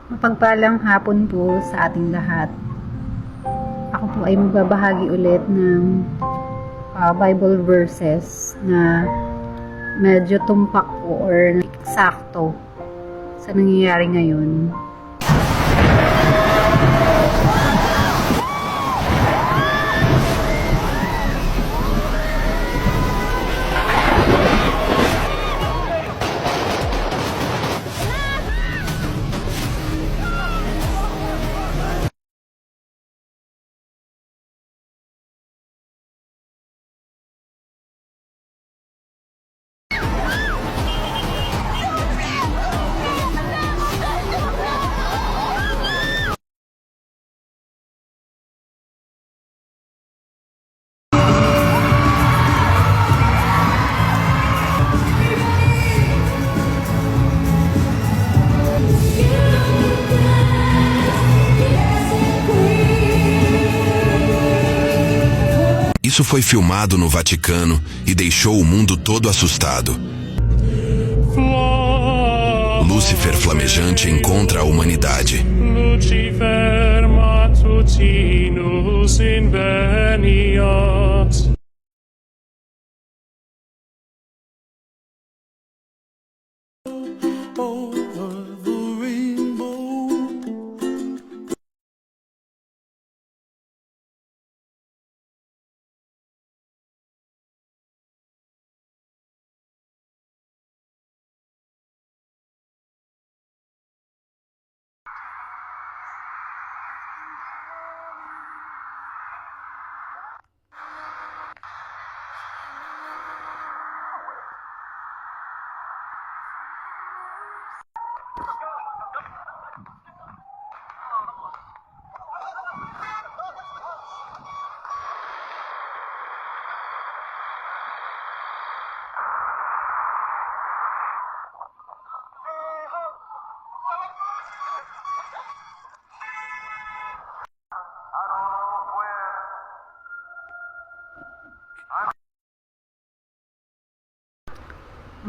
Mapagpalang hapon po sa ating lahat. Ako po ay magbabahagi ulit ng Bible verses na medyo tumpak po or eksakto sa nangyayari ngayon. Isso foi filmado no Vaticano e deixou o mundo todo assustado. Lúcifer flamejante encontra a humanidade. Lucifer matutinus inveniat.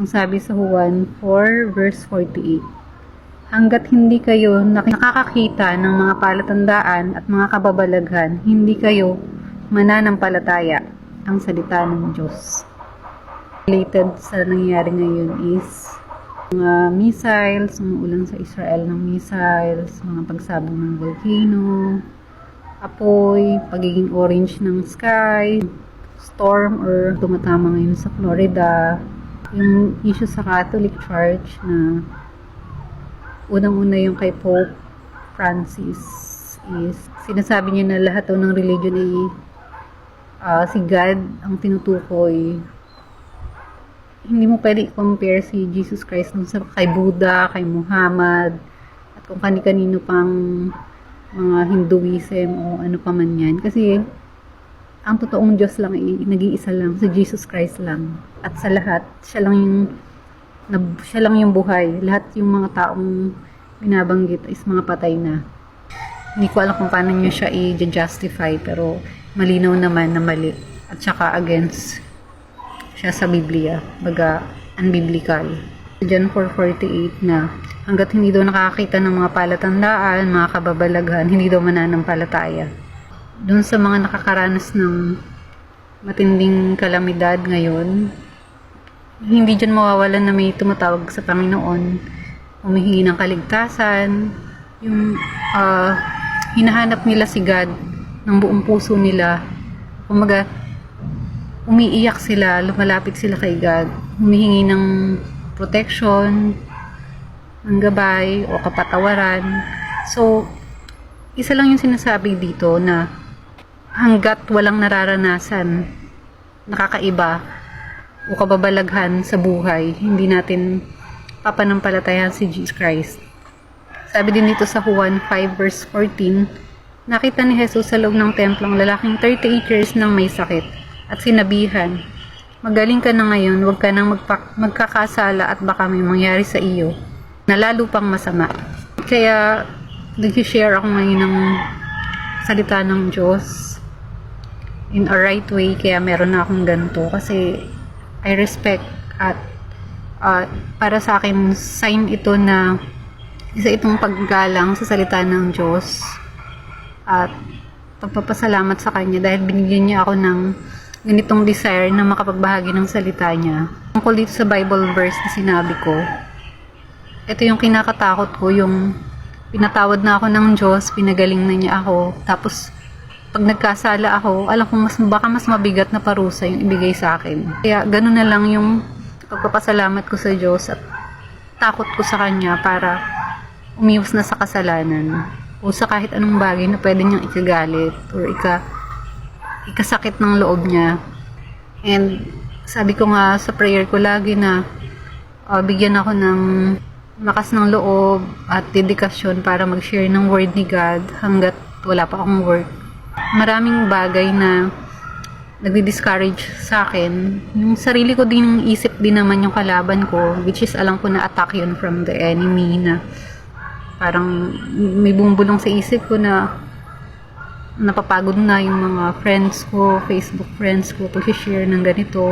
Ang sabi sa Juan 4 verse 48, hanggat hindi kayo nakakakita ng mga palatandaan at mga kababalaghan, hindi kayo mananampalataya. Ang salita ng Diyos. Related sa nangyayari ngayon is mga missiles, umuulan sa Israel ng missiles, mga pagsabog ng volcano, apoy, pagiging orange ng sky, storm or tumatama ngayon sa Florida. Yung issue sa Catholic Church na unang-una yung kay Pope Francis is sinasabi niya na lahat daw ng religion ay si God ang tinutukoy. Hindi mo pwede i-compare si Jesus Christ sa kay Buddha, kay Muhammad, at kung kani-kanino pang mga Hinduism o ano pa man yan. Kasi ang totoong Diyos lang ay nag-iisa lang, si Jesus Christ lang. At sa lahat, siya lang yung buhay. Lahat yung mga taong binabanggit is mga patay na. Hindi ko alam kung paano nyo siya i-justify, pero malinaw naman na mali. At saka against siya sa Biblia, baga unbiblical. John 4:48 na hanggat hindi daw nakakita ng mga palatandaan, mga kababalaghan, hindi daw mananampalataya. Doon sa mga nakakaranas ng matinding kalamidad ngayon, hindi dyan mawawalan na may tumatawag sa Panginoon, humihingi ng kaligtasan, yung hinahanap nila si God ng buong puso nila. Kumaga, umiiyak sila, lumalapit sila kay God, humihingi ng protection, ng gabay o kapatawaran. So, isa lang yung sinasabi dito na hanggat walang nararanasan nakakaiba o kababalaghan sa buhay, hindi natin papanampalatayan si Jesus Christ. Sabi din dito sa Juan 5 verse 14, nakita ni Jesus sa loob ng templo ang lalaking 38 years nang may sakit at sinabihan, magaling ka na ngayon, huwag ka nang magkakasala at baka may mangyari sa iyo na lalo pang masama. Kaya nag-share ako ngayon ng salita ng Diyos in a right way, kaya meron na akong ganito kasi I respect at para sa akin sign ito na Isa itong paggalang sa salita ng Diyos at pagpapasalamat sa Kanya dahil binigyan niya ako ng ganitong desire na makapagbahagi ng salita niya. Tungkol dito sa Bible verse na sinabi ko, ito yung kinakatakot ko, yung pinatawad na ako ng Diyos, pinagaling na niya ako, tapos pag nagkasala ako, alam kong baka mas mabigat na parusa yung ibigay sa akin. Kaya ganun na lang yung pagpapasalamat ko sa Diyos at takot ko sa Kanya para umiwas na sa kasalanan o sa kahit anong bagay na pwede niyang ikagalit or ikasakit ng loob niya. And sabi ko nga sa prayer ko lagi na bigyan ako ng lakas ng loob at dedikasyon para mag-share ng word ni God hanggat wala pa akong work. Maraming bagay na nagdi-discourage sa akin. Yung sarili ko din, isip din naman yung kalaban ko, which is alam ko na attack yun from the enemy, na parang may bumubulong sa isip ko na napapagod na yung mga friends ko, Facebook friends ko, pag-share ng ganito.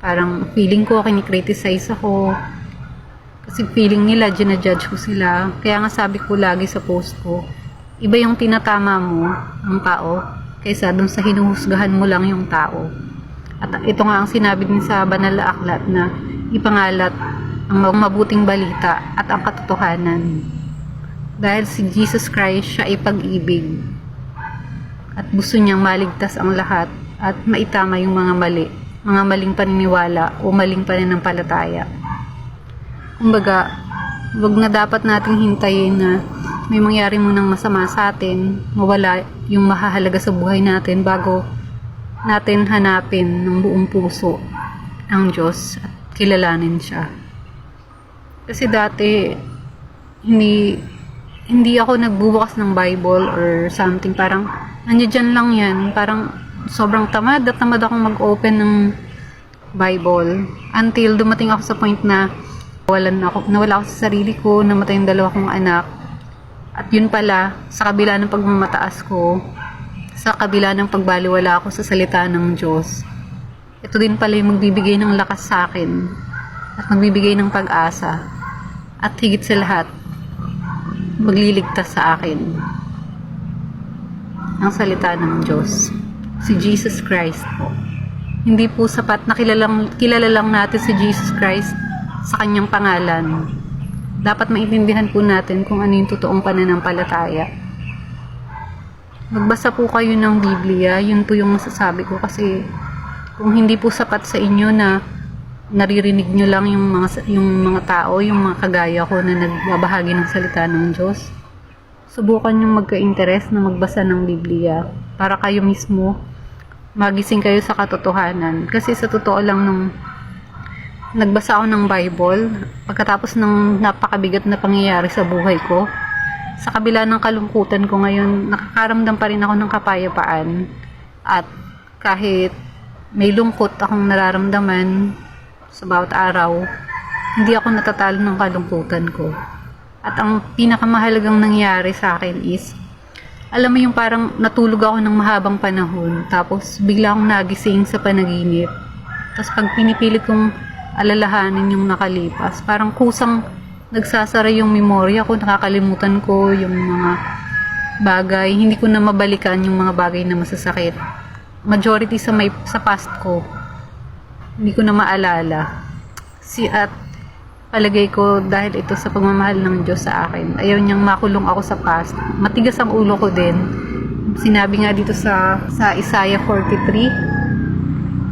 Parang feeling ko, kinikriticize ako. Kasi feeling nila, ginajudge ko sila. Kaya nga sabi ko lagi sa post ko, iba yung tinatama mo, ang tao, kaysa dun sa hinuhusgahan mo lang yung tao. At ito nga ang sinabi din sa banal na aklat na ipangalat ang mabuting balita at ang katotohanan. Dahil si Jesus Christ siya ay pag-ibig at gusto niyang maligtas ang lahat at maitama yung mga maling paniniwala o maling pananampalataya. Kumbaga, wag na dapat nating hintayin na may mangyari munang masama sa atin, mawala yung mahahalaga sa buhay natin bago natin hanapin ng buong puso ang Diyos at kilalanin siya. Kasi dati, hindi ako nagbubukas ng Bible or something. Parang, nandiyan lang yan. Parang, sobrang tamad at tamad akong mag-open ng Bible. Until dumating ako sa point na nawala ako sa sarili ko, namatay yung 2 kong anak. At yun pala, sa kabila ng pagmamataas ko, sa kabila ng pagbaliwala ako sa salita ng Diyos, ito din pala yung magbibigay ng lakas sa akin at magbibigay ng pag-asa. At higit sa lahat, magliligtas sa akin ang salita ng Diyos, si Jesus Christ po. Hindi po sapat na kilala lang natin si Jesus Christ sa kanyang pangalan. Dapat maintindihan po natin kung ano yung totoong pananampalataya. Magbasa po kayo ng Biblia, yun po yung masasabi ko, kasi kung hindi po sapat sa inyo na naririnig nyo lang yung mga tao, yung mga kagaya ko na nagbabahagi ng salita ng Diyos, subukan yung magka-interest na magbasa ng Biblia para kayo mismo magising kayo sa katotohanan. Kasi sa totoo lang, nung nagbasa ako ng Bible, pagkatapos ng napakabigat na pangyayari sa buhay ko, sa kabila ng kalungkutan ko ngayon, nakakaramdam pa rin ako ng kapayapaan. At kahit may lungkot akong nararamdaman sa bawat araw, hindi ako natatalo ng kalungkutan ko. At ang pinakamahalagang nangyari sa akin is, alam mo yung parang natulog ako ng mahabang panahon, tapos bigla akong nagising sa panaginip. Tapos pag pinipilit kong alalahanin yung nakalipas, parang kusang nagsasara yung memorya ko, nakakalimutan ko yung mga bagay, hindi ko na mabalikan yung mga bagay na masasakit. Majority sa past ko, hindi ko na maalala. At palagay ko dahil ito sa pagmamahal ng Diyos sa akin, ayaw niyang makulong ako sa past. Matigas ang ulo ko din. Sinabi nga dito sa Isaiah 43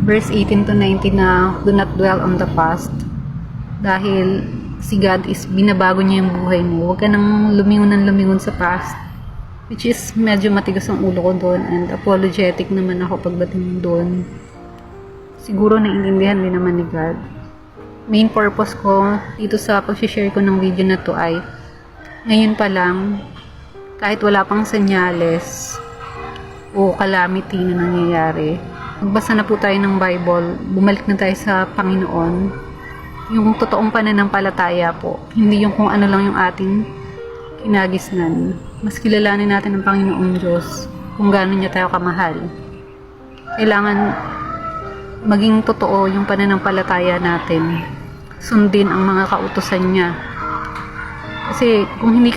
verse 18 to 19 na do not dwell on the past, dahil si God is binabago niya yung buhay mo. Huwag ka nang lumingon sa past, which is medyo matigas ang ulo ko doon, and apologetic naman ako pagdating doon. Siguro naiintindihan din naman ni God. Main purpose ko dito sa pag-share ko ng video na to ay, ngayon pa lang, kahit wala pang senyales o calamity na nangyayari, magbasa na po tayo ng Bible, bumalik na tayo sa Panginoon, yung totoong pananampalataya po, hindi yung kung ano lang yung ating kinagisnan. Mas kilalanin natin ang Panginoong Diyos, kung gaano niya tayo kamahal. Kailangan maging totoo yung pananampalataya natin, sundin ang mga kautusan niya, Kasi kung hindi ka